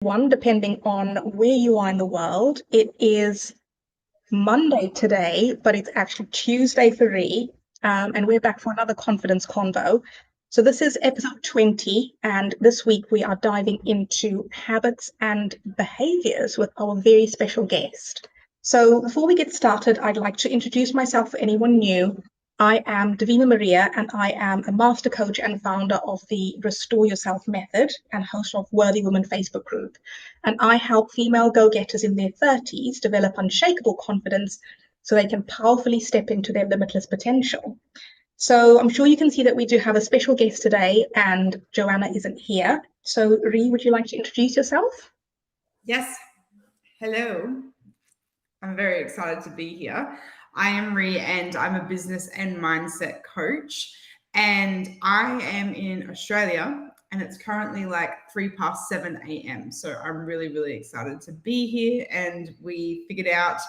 One, depending on where you are in the world. It is Monday today, but it's actually Tuesday for Ree, and we're back for another confidence convo. So this is episode 20, and this week we are diving into habits and behaviors with our very special guest. So before we get started, I'd like to introduce myself for anyone new. I am Davina Maria, and I am a master coach and founder of the Restore Yourself Method and host of Worthy Women Facebook group. And I help female go-getters in their 30s develop unshakable confidence so they can powerfully step into their limitless potential. So I'm sure you can see that we do have a special guest today, and Joanna isn't here. So Ree, would you like to introduce yourself? Yes. Hello. I'm very excited to be here. I am Ree and I'm a business and mindset coach. And I am in Australia and it's currently like 7 a.m. So I'm really, really excited to be here. And we figured out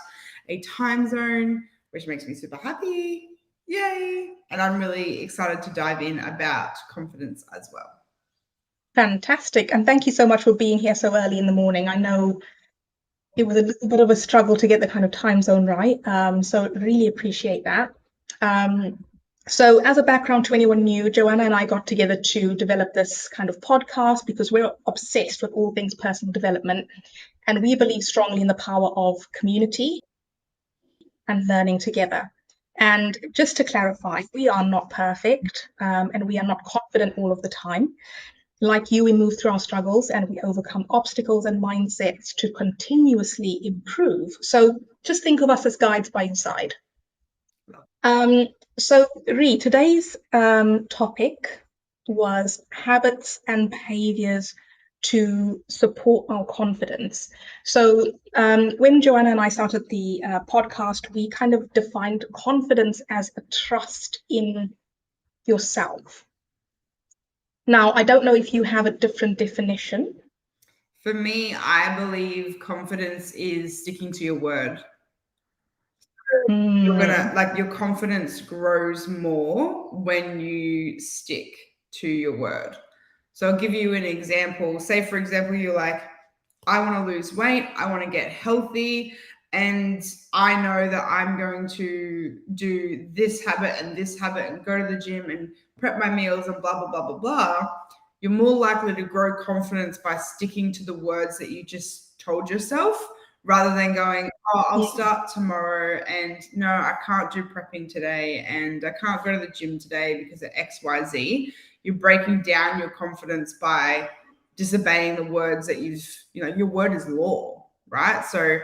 a time zone, which makes me super happy. Yay. And I'm really excited to dive in about confidence as well. Fantastic. And thank you so much for being here so early in the morning. I know it was a little bit of a struggle to get the kind of time zone right. So really appreciate that. So as a background to anyone new, Joanna and I got together to develop this kind of podcast because we're obsessed with all things personal development. And we believe strongly in the power of community and learning together. And just to clarify, we are not perfect and we are not confident all of the time. Like you, we move through our struggles and we overcome obstacles and mindsets to continuously improve. So just think of us as guides by your side. So Ree, today's topic was habits and behaviors to support our confidence. So when Joanna and I started the podcast, we kind of defined confidence as a trust in yourself. Now, I don't know if you have a different definition. For me, I believe confidence is sticking to your word. You're gonna your confidence grows more when you stick to your word. So I'll give you an example. Say, for example, you're like, I want to lose weight, I want to get healthy, and I know that I'm going to do this habit and go to the gym and prep my meals and blah, blah, blah, blah, blah. You're more likely to grow confidence by sticking to the words that you just told yourself rather than going, oh, I'll start tomorrow and no, I can't do prepping today and I can't go to the gym today because of XYZ. You're breaking down your confidence by disobeying the words that your word is law, right? So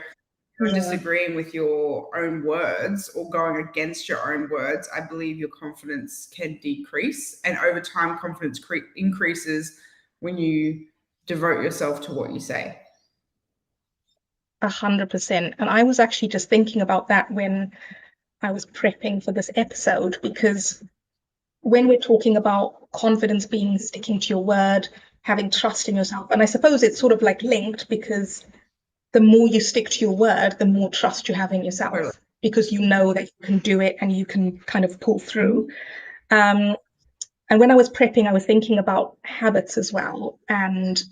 you're disagreeing with your own words or going against your own words, I believe your confidence can decrease. And over time, confidence increases when you devote yourself to what you say. 100%. And I was actually just thinking about that when I was prepping for this episode, because when we're talking about confidence being sticking to your word, having trust in yourself, and I suppose it's sort of like linked because the more you stick to your word, the more trust you have in yourself, totally. Because you know that you can do it and you can kind of pull through. And when I was prepping, I was thinking about habits as well. And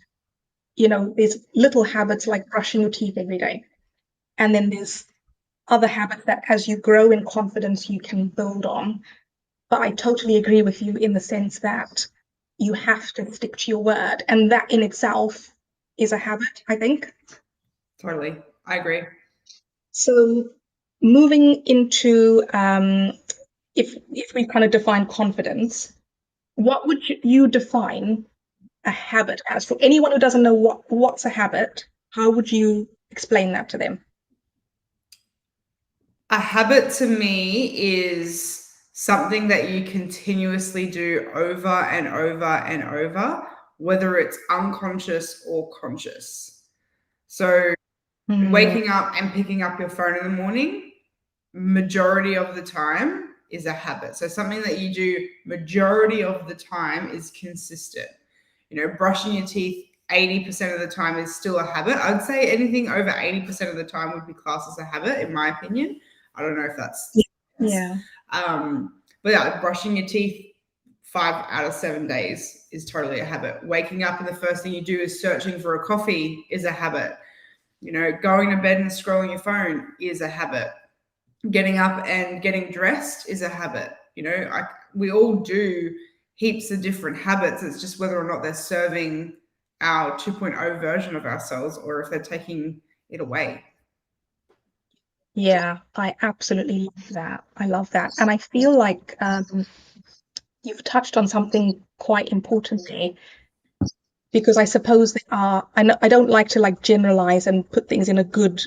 there's little habits like brushing your teeth every day. And then there's other habits that as you grow in confidence, you can build on. But I totally agree with you in the sense that you have to stick to your word. And that in itself is a habit, I think. Totally. I agree. So moving into, if we kind of define confidence, what would you define a habit as? For anyone who doesn't know what's a habit, how would you explain that to them? A habit to me is something that you continuously do over and over and over, whether it's unconscious or conscious. So waking up and picking up your phone in the morning, majority of the time is a habit. So something that you do majority of the time is consistent. Brushing your teeth 80% of the time is still a habit. I'd say anything over 80% of the time would be classed as a habit, in my opinion. I don't know if that's yeah. But yeah, brushing your teeth 5 out of 7 days is totally a habit. Waking up and the first thing you do is searching for a coffee is a habit. Going to bed and scrolling your phone is a habit. Getting up and getting dressed is a habit. We all do heaps of different habits. It's just whether or not they're serving our 2.0 version of ourselves or if they're taking it away. Yeah, I absolutely love that. I love that. And I feel like you've touched on something quite importantly, because I suppose there are, I don't like to like generalize and put things in a good,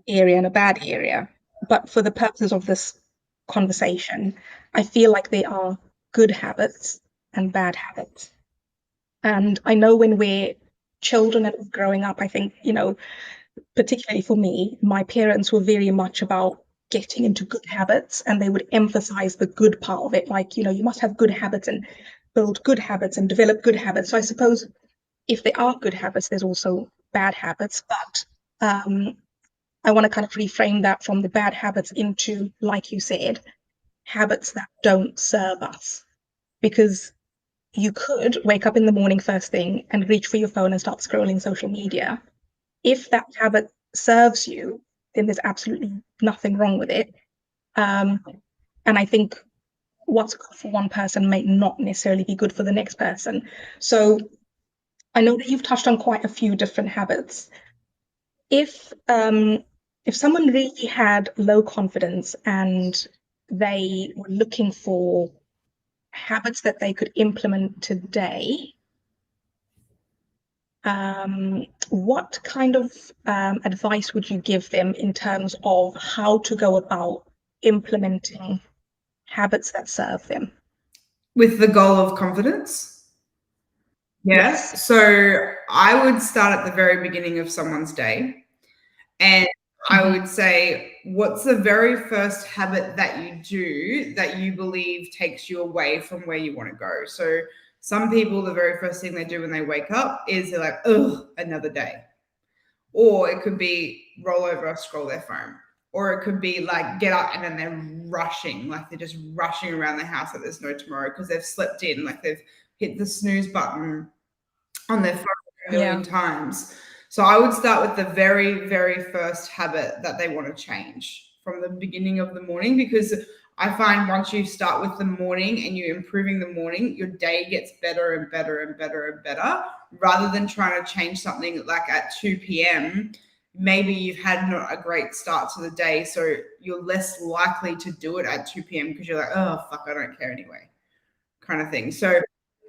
area and a bad area. But for the purposes of this conversation, I feel like there are good habits and bad habits. And I know when we're children and growing up, I think, particularly for me, my parents were very much about getting into good habits, and they would emphasize the good part of it. Like, you must have good habits and build good habits and develop good habits. So I suppose if there are good habits, there's also bad habits. But I want to kind of reframe that from the bad habits into, like you said, habits that don't serve us. Because you could wake up in the morning first thing and reach for your phone and start scrolling social media. If that habit serves you, then there's absolutely nothing wrong with it. And I think what's good for one person may not necessarily be good for the next person. So I know that you've touched on quite a few different habits. If someone really had low confidence and they were looking for habits that they could implement today, what kind of advice would you give them in terms of how to go about implementing habits that serve them? With the goal of confidence? Yes. Yeah. So I would start at the very beginning of someone's day. And I would say, what's the very first habit that you do that you believe takes you away from where you want to go? So some people, the very first thing they do when they wake up is they're like, ugh, another day. Or it could be roll over, scroll their phone. Or it could be like get up and then they're rushing, like they're just rushing around the house like there's no tomorrow because they've slept in, like they've hit the snooze button on their phone a million times. So I would start with the very, very first habit that they want to change from the beginning of the morning, because I find once you start with the morning and you're improving the morning, your day gets better and better and better and better, rather than trying to change something like at 2 p.m. Maybe you've had not a great start to the day, so you're less likely to do it at 2 p.m. because you're like, oh, fuck, I don't care anyway, kind of thing. So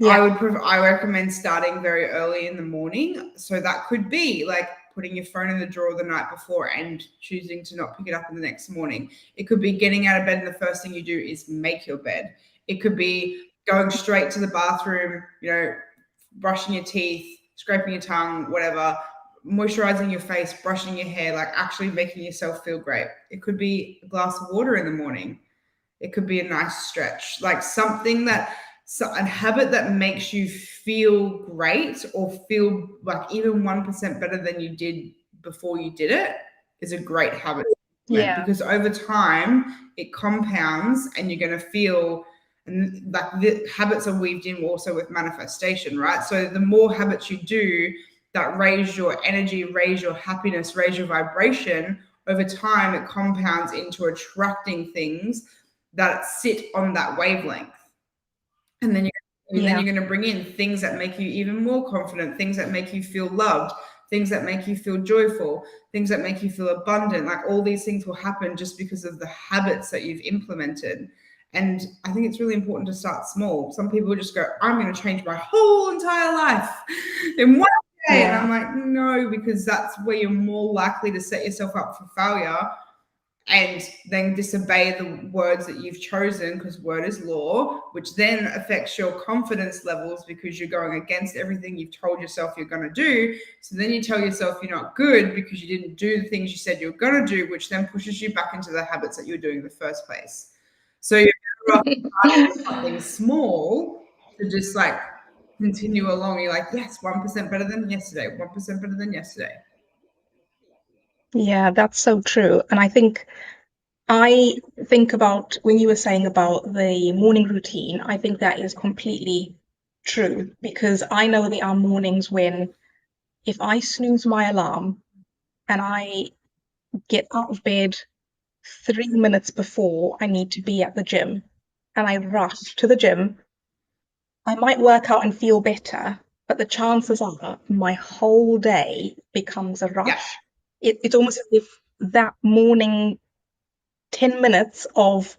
I recommend starting very early in the morning. So that could be like putting your phone in the drawer the night before and choosing to not pick it up in the next morning. It could be getting out of bed and the first thing you do is make your bed. It could be going straight to the bathroom, brushing your teeth, scraping your tongue, whatever, moisturizing your face, brushing your hair, like actually making yourself feel great. It could be a glass of water in the morning. It could be a nice stretch, like something that, a habit that makes you feel great or feel like even 1% better than you did before you did it is a great habit. Yeah. Because over time it compounds and you're going to feel, and like the habits are weaved in also with manifestation, right? So the more habits you do that raise your energy, raise your happiness, raise your vibration, over time it compounds into attracting things that sit on that wavelength. And then you're going to bring in things that make you even more confident, things that make you feel loved, things that make you feel joyful, things that make you feel abundant. Like all these things will happen just because of the habits that you've implemented. And I think it's really important to start small. Some people just go, I'm going to change my whole entire life in one day. And I'm like, no, because that's where you're more likely to set yourself up for failure and then disobey the words that you've chosen, because word is law, which then affects your confidence levels because you're going against everything you've told yourself you're going to do. So then you tell yourself you're not good because you didn't do the things you said you were going to do, which then pushes you back into the habits that you were doing in the first place. So you're starting with something small to just like continue along. You're like, yes, 1% better than yesterday, 1% better than yesterday. Yeah, that's so true. And I think I think about when you were saying about the morning routine, I think that is completely true because I know there are mornings when if I snooze my alarm and I get out of bed 3 minutes before I need to be at the gym and I rush to the gym, I might work out and feel better, but the chances are my whole day becomes a Yeah. rush. It's almost as if that morning 10 minutes of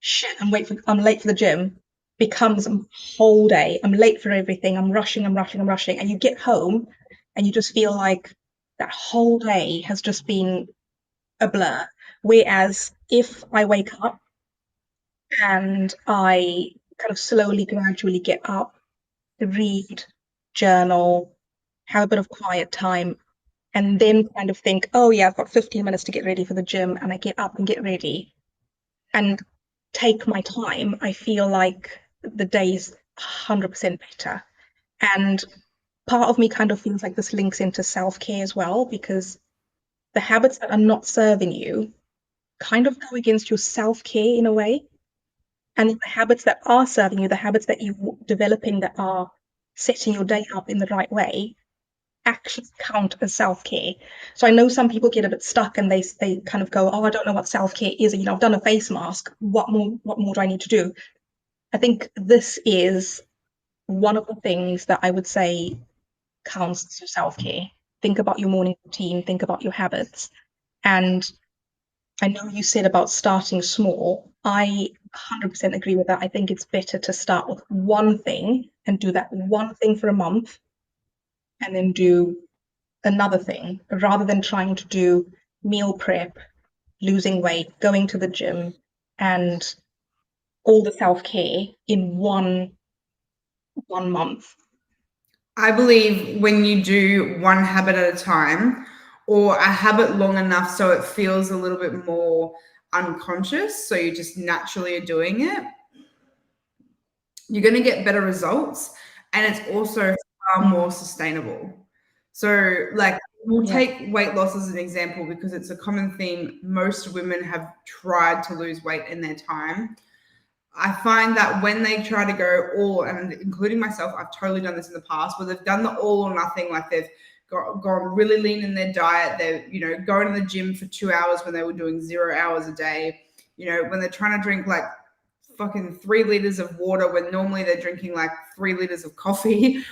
shit, I'm late for the gym becomes a whole day. I'm late for everything. I'm rushing, I'm rushing, I'm rushing. And you get home and you just feel like that whole day has just been a blur. Whereas if I wake up and I kind of slowly, gradually get up, read, journal, have a bit of quiet time, and then kind of think, oh yeah, I've got 15 minutes to get ready for the gym, and I get up and get ready and take my time, I feel like the day's 100% better. And part of me kind of feels like this links into self-care as well, because the habits that are not serving you kind of go against your self-care in a way. And the habits that are serving you, the habits that you're developing that are setting your day up in the right way, actually count as self-care. So I know some people get a bit stuck and they kind of go, oh, I don't know what self-care is. You know, I've done a face mask. What more do I need to do? I think this is one of the things that I would say counts as your self-care. Think about your morning routine, think about your habits. And I know you said about starting small. I 100% agree with that. I think it's better to start with one thing and do that one thing for a month and then do another thing rather than trying to do meal prep, losing weight, going to the gym, and all the self-care in one month. I believe when you do one habit at a time or a habit long enough so it feels a little bit more unconscious, so you just naturally are doing it, you're going to get better results and it's also far more sustainable. So, like, we'll Yeah. take weight loss as an example because it's a common theme. Most women have tried to lose weight in their time. I find that when they try to go all, and including myself, I've totally done this in the past, where they've done the all or nothing, like they've gone really lean in their diet. They're, going to the gym for 2 hours when they were doing 0 hours a day. When they're trying to drink like fucking 3 liters of water when normally they're drinking like 3 liters of coffee.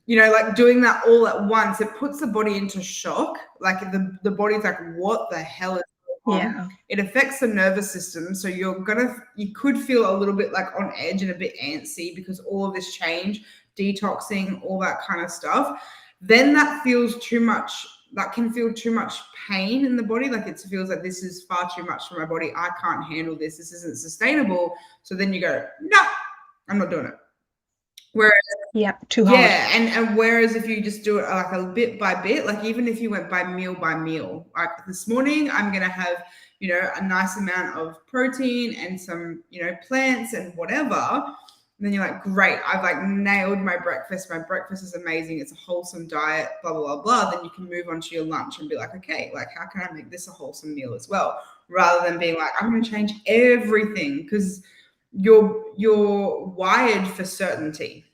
Like doing that all at once, it puts the body into shock. Like the body's like, what the hell is going on? Yeah. It affects the nervous system. So you could feel a little bit like on edge and a bit antsy because all of this change, detoxing, all that kind of stuff. Then that can feel too much pain in the body. Like it feels like this is far too much for my body. I can't handle this. This isn't sustainable. So then you go, no, I'm not doing it. Whereas Too hard. yeah, and whereas if you just do it like a bit by bit, like even if you went by meal, like this morning, I'm gonna have, a nice amount of protein and some, plants and whatever. And then you're like, great, I've like nailed my breakfast. My breakfast is amazing. It's a wholesome diet, blah, blah, blah, blah. Then you can move on to your lunch and be like, okay, like how can I make this a wholesome meal as well? Rather than being like, I'm gonna change everything because you're wired for certainty.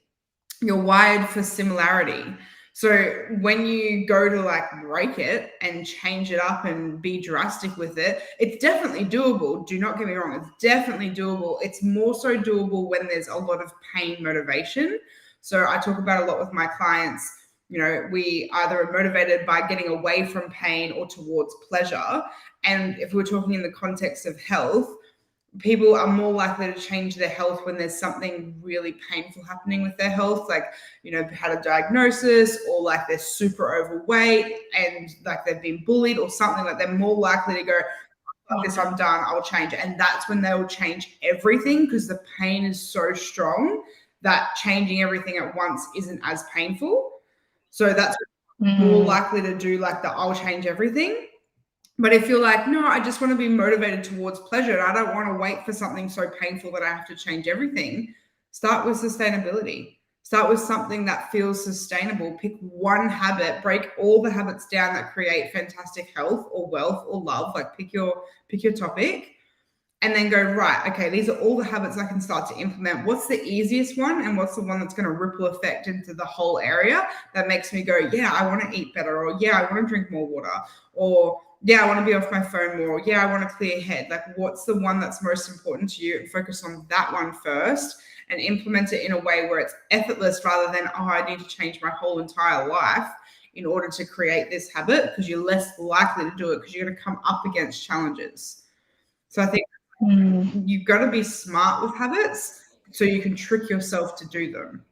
You're wired for similarity. So when you go to like break it and change it up and be drastic with it, it's definitely doable. Do not get me wrong. It's definitely doable. It's more so doable when there's a lot of pain motivation. So I talk about a lot with my clients. We either are motivated by getting away from pain or towards pleasure. And if we're talking in the context of health, people are more likely to change their health when there's something really painful happening with their health, like, had a diagnosis or like they're super overweight and like they've been bullied or something. Like they're more likely to go, fuck this, I'm done, I'll change it. And that's when they will change everything because the pain is so strong that changing everything at once isn't as painful. So that's more likely to do like the I'll change everything. But if you're like, no, I just want to be motivated towards pleasure, I don't want to wait for something so painful that I have to change everything, start with sustainability. Start with something that feels sustainable. Pick one habit, break all the habits down that create fantastic health or wealth or love. Like pick your topic and then go, right, okay, these are all the habits I can start to implement. What's the easiest one, and what's the one that's going to ripple effect into the whole area that makes me go, yeah, I want to eat better, or yeah, I want to drink more water, or yeah, I want to be off my phone more, or yeah, I want to clear head. Like, what's the one that's most important to you, and focus on that one first and implement it in a way where it's effortless rather than, oh, I need to change my whole entire life in order to create this habit, because you're less likely to do it because you're going to come up against challenges. So I think you've got to be smart with habits so you can trick yourself to do them.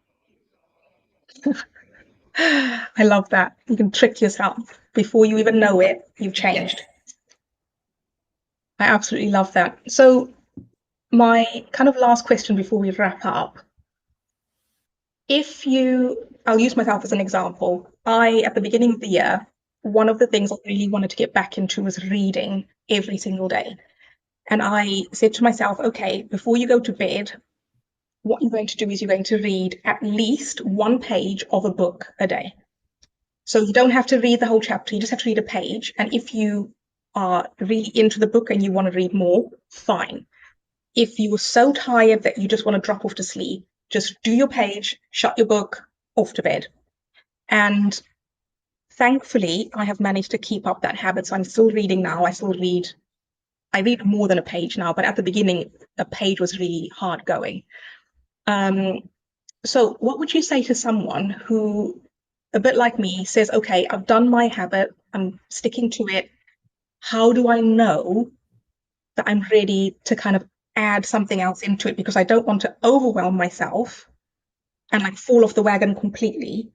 I love that. You can trick yourself. Before you even know it, you've changed. Yes. I absolutely love that. So my kind of last question before we wrap up. I'll use myself as an example. At the beginning of the year, one of the things I really wanted to get back into was reading every single day. And I said to myself, okay, before you go to bed, what you're going to do is you're going to read at least one page of a book a day. So you don't have to read the whole chapter, you just have to read a page. And if you are really into the book and you want to read more, fine. If you are so tired that you just want to drop off to sleep, just do your page, shut your book, off to bed. And thankfully, I have managed to keep up that habit. So I'm still reading now. I read more than a page now, but at the beginning, a page was really hard going. So what would you say to someone who, a bit like me, says, okay, I've done my habit, I'm sticking to it. How do I know that I'm ready to kind of add something else into it? Because I don't want to overwhelm myself and like fall off the wagon completely.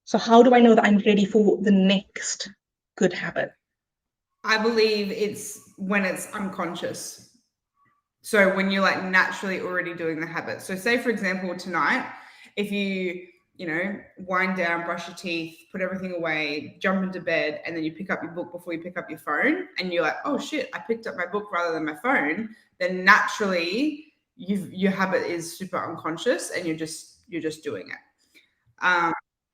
So how do I know that I'm ready for the next good habit? I believe it's when it's unconscious. So when you're like naturally already doing the habit. So say, for example, tonight, if you wind down, brush your teeth, put everything away, jump into bed, and then you pick up your book before you pick up your phone, and you're like, oh shit, I picked up my book rather than my phone, then naturally your habit is super unconscious and you're just doing it.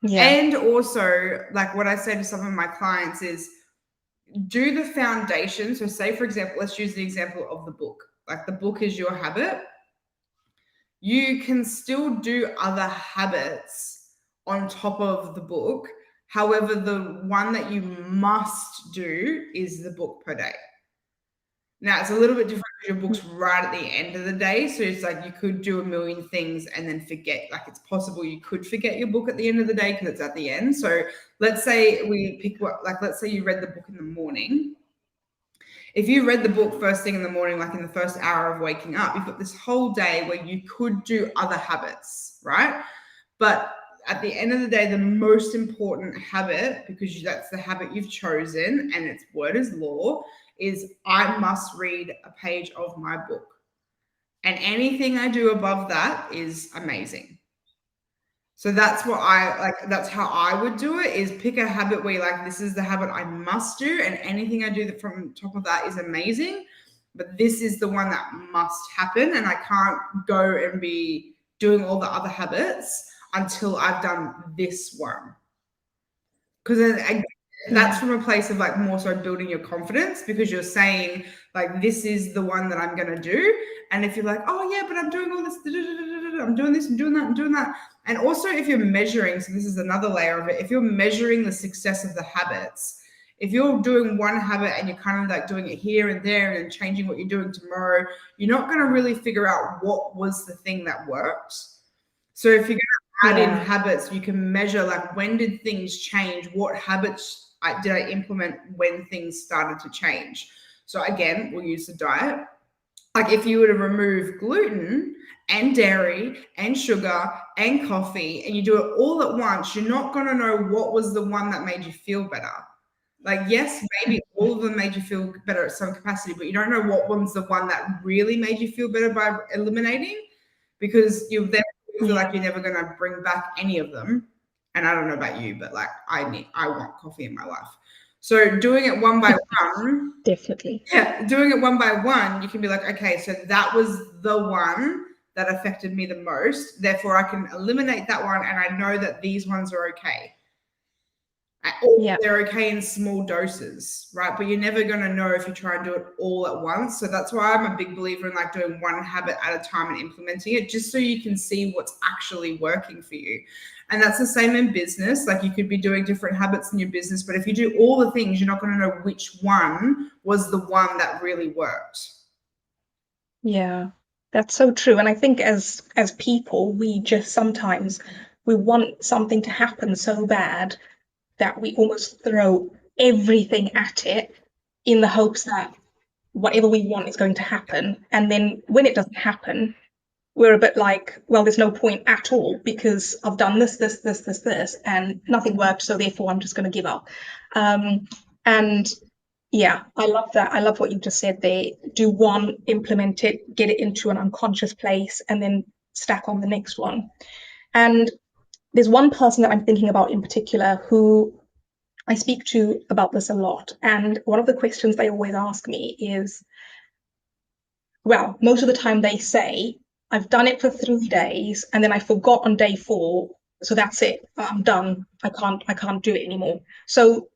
And also, like what I say to some of my clients is do the foundation. So say, for example, let's use the example of the book. Like the book is your habit. You can still do other habits on top of the book. However, the one that you must do is the book per day. Now, it's a little bit different because your book's right at the end of the day. So it's like you could do a million things and then forget. Like it's possible you could forget your book at the end of the day because it's at the end. So let's say let's say you read the book in the morning. If you read the book first thing in the morning, like in the first hour of waking up, you've got this whole day where you could do other habits, right? But at the end of the day, the most important habit, because that's the habit you've chosen and its word is law, is I must read a page of my book. And anything I do above that is amazing. So that's what that's how I would do it, is pick a habit where you're like, this is the habit I must do. And anything I do that from top of that is amazing. But this is the one that must happen. And I can't go and be doing all the other habits until I've done this one. Because then that's from a place of like more so building your confidence, because you're saying like, this is the one that I'm going to do. And if you're like, oh yeah, but I'm doing all this, I'm doing this and doing that and doing that. And also if you're measuring, so this is another layer of it, if you're measuring the success of the habits, if you're doing one habit and you're kind of like doing it here and there and changing what you're doing tomorrow, you're not going to really figure out what was the thing that worked. So if you're going to add in habits, you can measure like, when did things change? What habits did I implement when things started to change? So again, we'll use the diet. Like if you were to remove gluten and dairy and sugar and coffee and you do it all at once, you're not going to know what was the one that made you feel better. Like, yes, maybe all of them made you feel better at some capacity, but you don't know what one's the one that really made you feel better by eliminating, because you then feel like you're never going to bring back any of them. And I don't know about you, but like I want coffee in my life. So doing it one by one, definitely. Yeah, doing it one by one, you can be like, okay, so that was the one that affected me the most. Therefore, I can eliminate that one, and I know that these ones are okay. Or Yeah. they're okay in small doses, right? But you're never going to know if you try and do it all at once. So that's why I'm a big believer in like doing one habit at a time and implementing it, just so you can see what's actually working for you. And that's the same in business. Like you could be doing different habits in your business, but if you do all the things, you're not going to know which one was the one that really worked. Yeah, that's so true. And I think as people, we just sometimes we want something to happen so bad that we almost throw everything at it in the hopes that whatever we want is going to happen. And then when it doesn't happen, we're a bit like, well, there's no point at all because I've done this, and nothing worked. So therefore, I'm just going to give up. And yeah, I love that. I love what you just said there. Do one, implement it, get it into an unconscious place, and then stack on the next one. And there's one person that I'm thinking about in particular who I speak to about this a lot. And one of the questions they always ask me is, well, most of the time they say, I've done it for 3 days and then I forgot on day 4. So that's it. I'm done. I can't do it anymore. So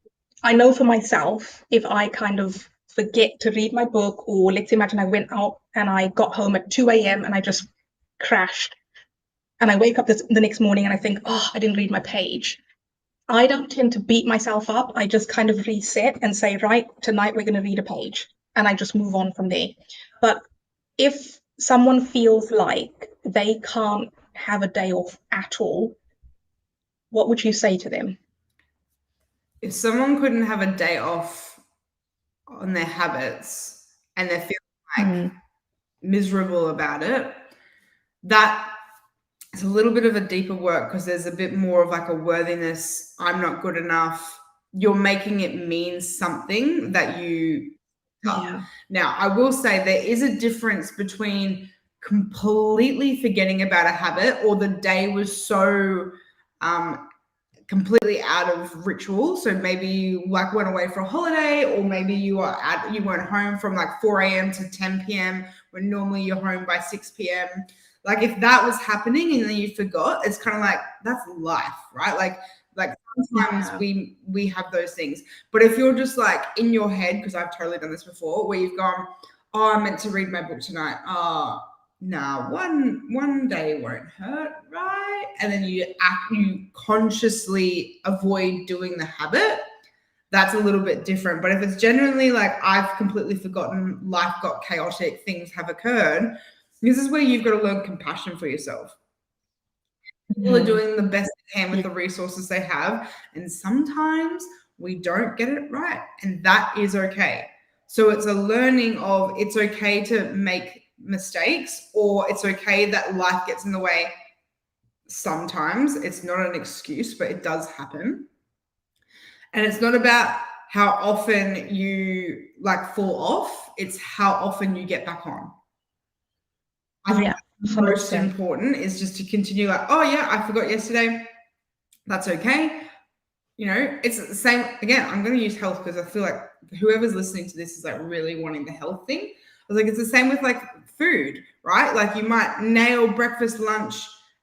I know for myself, if I kind of forget to read my book, or let's imagine I went out and I got home at 2 a.m. and I just crashed, and I wake up the next morning and I think, oh, I didn't read my page. I don't tend to beat myself up. I just kind of reset and say, right, tonight we're going to read a page. And I just move on from there. But if someone feels like they can't have a day off at all, what would you say to them? If someone couldn't have a day off on their habits and they're feeling like miserable about it, that it's a little bit of a deeper work because there's a bit more of like a worthiness. I'm not good enough. You're making it mean something that you. Yeah. Now, I will say there is a difference between completely forgetting about a habit or the day was so completely out of ritual. So maybe you like went away for a holiday, or maybe you weren't home from like 4 a.m. to 10 p.m. when normally you're home by 6 p.m. Like if that was happening and then you forgot, it's kind of like that's life, right? Like sometimes we have those things. But if you're just like in your head, because I've totally done this before, where you've gone, oh, I meant to read my book tonight. Oh, no, one day won't hurt, right? And then you consciously avoid doing the habit. That's a little bit different. But if it's genuinely like I've completely forgotten, life got chaotic, things have occurred, this is where you've got to learn compassion for yourself. People are doing the best they can with the resources they have, and sometimes we don't get it right, and that is okay. So it's a learning of it's okay to make mistakes, or it's okay that life gets in the way sometimes. It's not an excuse, but it does happen. And it's not about how often you like fall off, it's how often you get back on. I think most important is just to continue like, oh yeah, I forgot yesterday. That's okay. You know, it's the same. Again, I'm going to use health because I feel like whoever's listening to this is like really wanting the health thing. I was like, it's the same with like food, right? Like you might nail breakfast, lunch,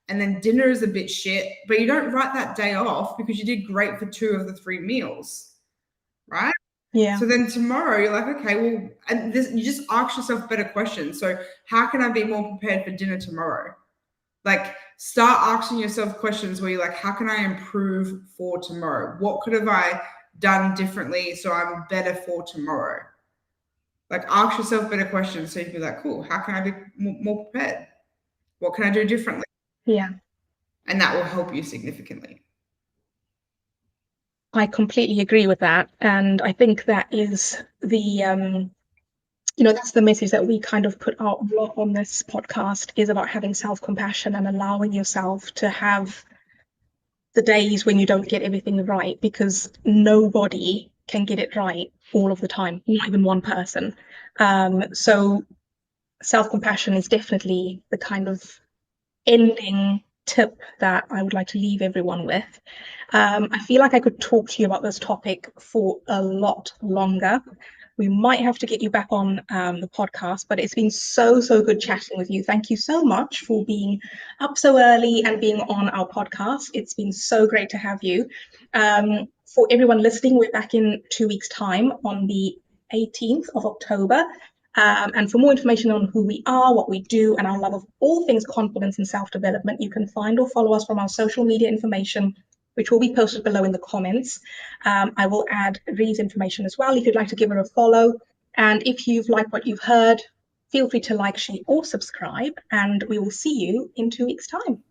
and then dinner is a bit shit, but you don't write that day off because you did great for 2 of the 3 meals, right? Yeah. So then tomorrow you're like, okay, well, and this, you just ask yourself better questions. So how can I be more prepared for dinner tomorrow? Like start asking yourself questions where you're like, how can I improve for tomorrow? What could have I done differently so I'm better for tomorrow? Like ask yourself better questions so you'd be like, cool, how can I be more prepared? What can I do differently? Yeah. And that will help you significantly. I completely agree with that. And I think that is the that's the message that we kind of put out a lot on this podcast, is about having self-compassion and allowing yourself to have the days when you don't get everything right, because nobody can get it right all of the time, not even one person. So self-compassion is definitely the kind of ending tip that I would like to leave everyone with. I feel like I could talk to you about this topic for a lot longer. We might have to get you back on the podcast, but it's been so good chatting with you. Thank you so much for being up so early and being on our podcast. It's been so great to have you. for everyone listening, we're back in 2 weeks' time on the 18th of October. And for more information on who we are, what we do, and our love of all things confidence and self-development, you can find or follow us from our social media information, which will be posted below in the comments. I will add Ree's information as well if you'd like to give her a follow. And if you've liked what you've heard, feel free to like, share, or subscribe, and we will see you in 2 weeks' time.